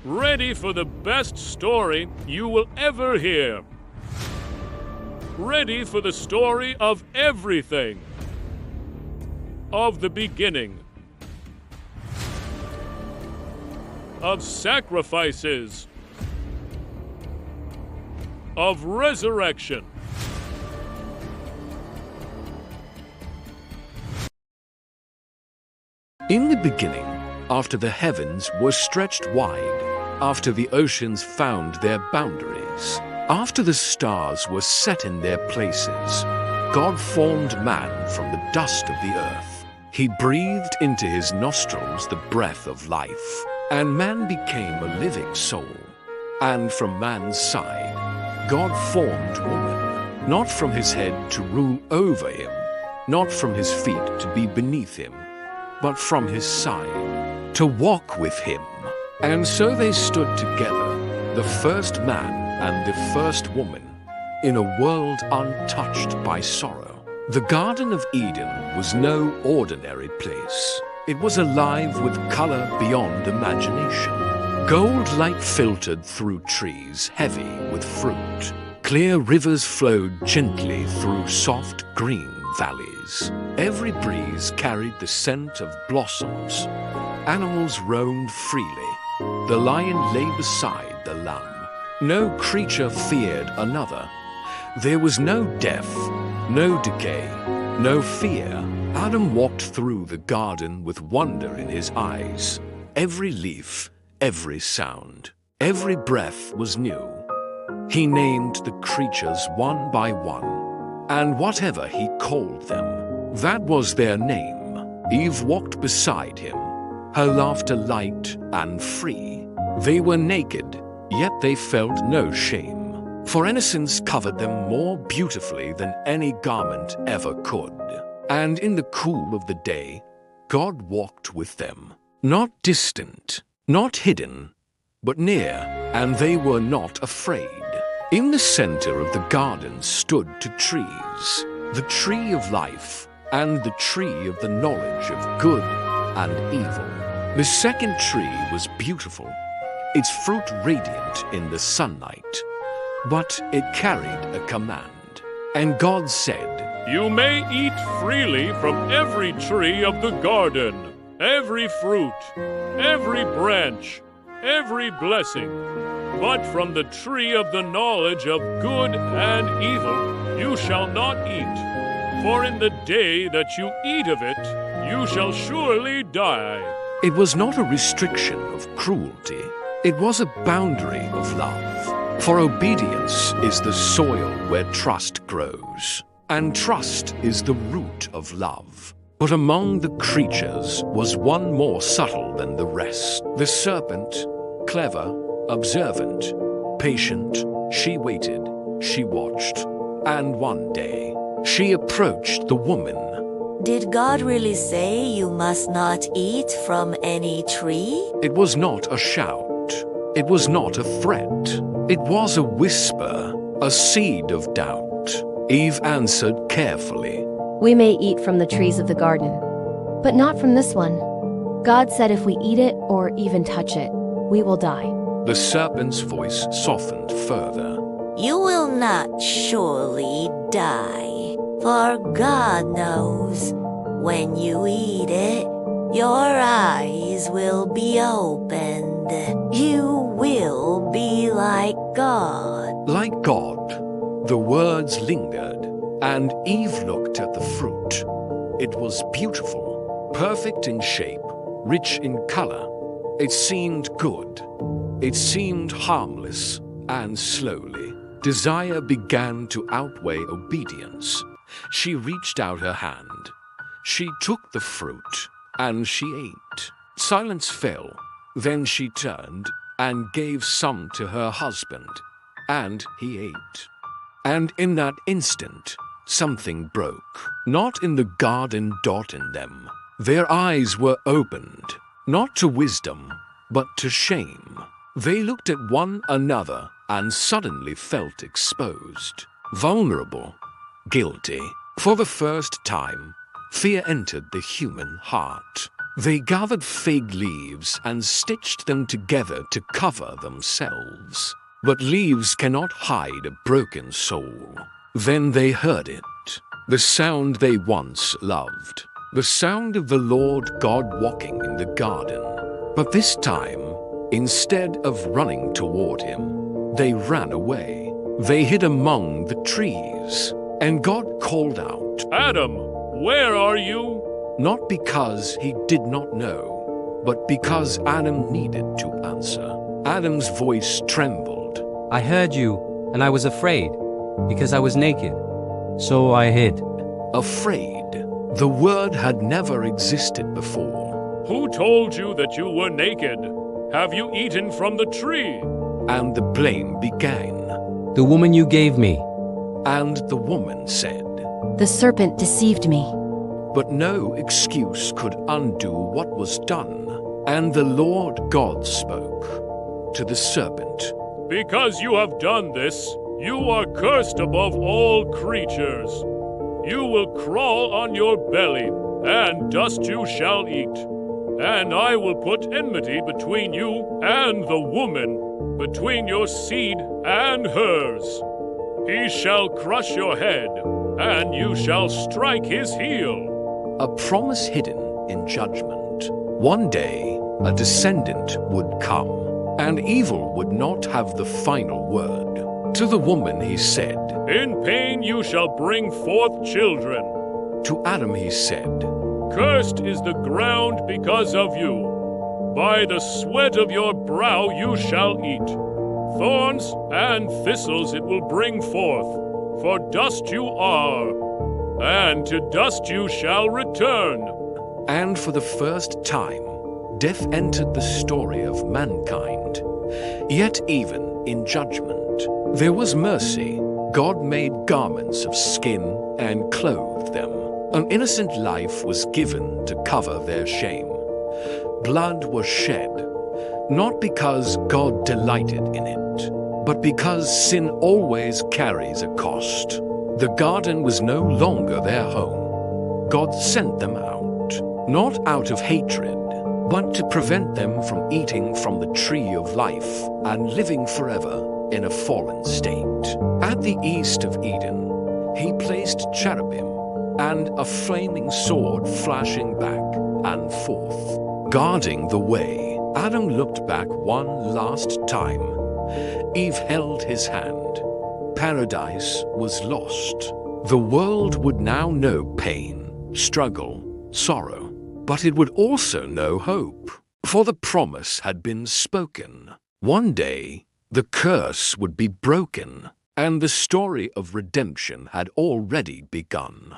Ready for the best story you will ever hear. Ready for the story of everything. Of the beginning. Of sacrifices. Of resurrection. In the beginning, after the heavens were stretched wide, after the oceans found their boundaries, after the stars were set in their places, God formed man from the dust of the earth. He breathed into his nostrils the breath of life, and man became a living soul. And from man's side, God formed woman, not from his head to rule over him, not from his feet to be beneath him, but from his side, to walk with him. And so they stood together, the first man and the first woman, in a world untouched by sorrow. The Garden of Eden was no ordinary place. It was alive with color beyond imagination. Gold light filtered through trees heavy with fruit. Clear rivers flowed gently through soft green valleys. Every breeze carried the scent of blossoms. Animals roamed freely. The lion lay beside the lamb. No creature feared another. There was no death, no decay, no fear. Adam walked through the garden with wonder in his eyes. Every leaf, every sound, every breath was new. He named the creatures one by one, and whatever he called them, that was their name. Eve walked beside him, her laughter light and free. They were naked, yet they felt no shame, for innocence covered them more beautifully than any garment ever could. And in the cool of the day, God walked with them, not distant, not hidden, but near, and they were not afraid. In the center of the garden stood two trees, the tree of life and the tree of the knowledge of good and evil. The second tree was beautiful, its fruit radiant in the sunlight, but it carried a command. And God said, "You may eat freely from every tree of the garden, every fruit, every branch, every blessing. But from the tree of the knowledge of good and evil you shall not eat. For in the day that you eat of it, you shall surely die." It was not a restriction of cruelty. It was a boundary of love. For obedience is the soil where trust grows, and trust is the root of love. But among the creatures was one more subtle than the rest. The serpent, clever, observant, patient, she waited, she watched, and one day she approached the woman. "Did God really say you must not eat from any tree?" It was not a shout. It was not a threat. It was a whisper, a seed of doubt. Eve answered carefully. "We may eat from the trees of the garden, but not from this one. God said if we eat it or even touch it, we will die." The serpent's voice softened further. "You will not surely die, for God knows when you eat it, your eyes will be opened. You will be like God." Like God, the words lingered, and Eve looked at the fruit. It was beautiful, perfect in shape, rich in color. It seemed good. It seemed harmless, and slowly, desire began to outweigh obedience. She reached out her hand. She took the fruit, and she ate. Silence fell. Then she turned and gave some to her husband, and he ate. And in that instant, something broke. Not in the garden dot in them. Their eyes were opened, not to wisdom, but to shame. They looked at one another and suddenly felt exposed, vulnerable, guilty. For the first time, fear entered the human heart. They gathered fig leaves and stitched them together to cover themselves. But leaves cannot hide a broken soul. Then they heard it, the sound they once loved, the sound of the Lord God walking in the garden. But this time, instead of running toward him, they ran away. They hid among the trees, and God called out, Adam, where are you? Not because he did not know, but because Adam needed to answer. Adam's voice trembled. I heard you, and I was afraid, because I was naked. So I hid. Afraid. The word had never existed before. Who told you that you were naked? Have you eaten from the tree? And the blame began. The woman you gave me. And the woman said, The serpent deceived me. But no excuse could undo what was done. And the Lord God spoke to the serpent. Because you have done this, you are cursed above all creatures. You will crawl on your belly, and dust you shall eat. And I will put enmity between you and the woman, between your seed and hers. He shall crush your head, and you shall strike his heel. A promise hidden in judgment. One day, a descendant would come, and evil would not have the final word. To the woman he said, In pain you shall bring forth children. To Adam he said, Cursed is the ground because of you. By the sweat of your brow you shall eat. Thorns and thistles it will bring forth, for dust you are, and to dust you shall return. And for the first time, death entered the story of mankind. Yet even in judgment, there was mercy. God made garments of skin and clothed them. An innocent life was given to cover their shame. Blood was shed, not because God delighted in it, but because sin always carries a cost. The garden was no longer their home. God sent them out, not out of hatred, but to prevent them from eating from the tree of life and living forever in a fallen state. At the east of Eden, he placed cherubim and a flaming sword flashing back and forth, guarding the way. Adam looked back one last time. Eve held his hand. Paradise was lost. The world would now know pain, struggle, sorrow, but it would also know hope, for the promise had been spoken. One day, the curse would be broken, and the story of redemption had already begun.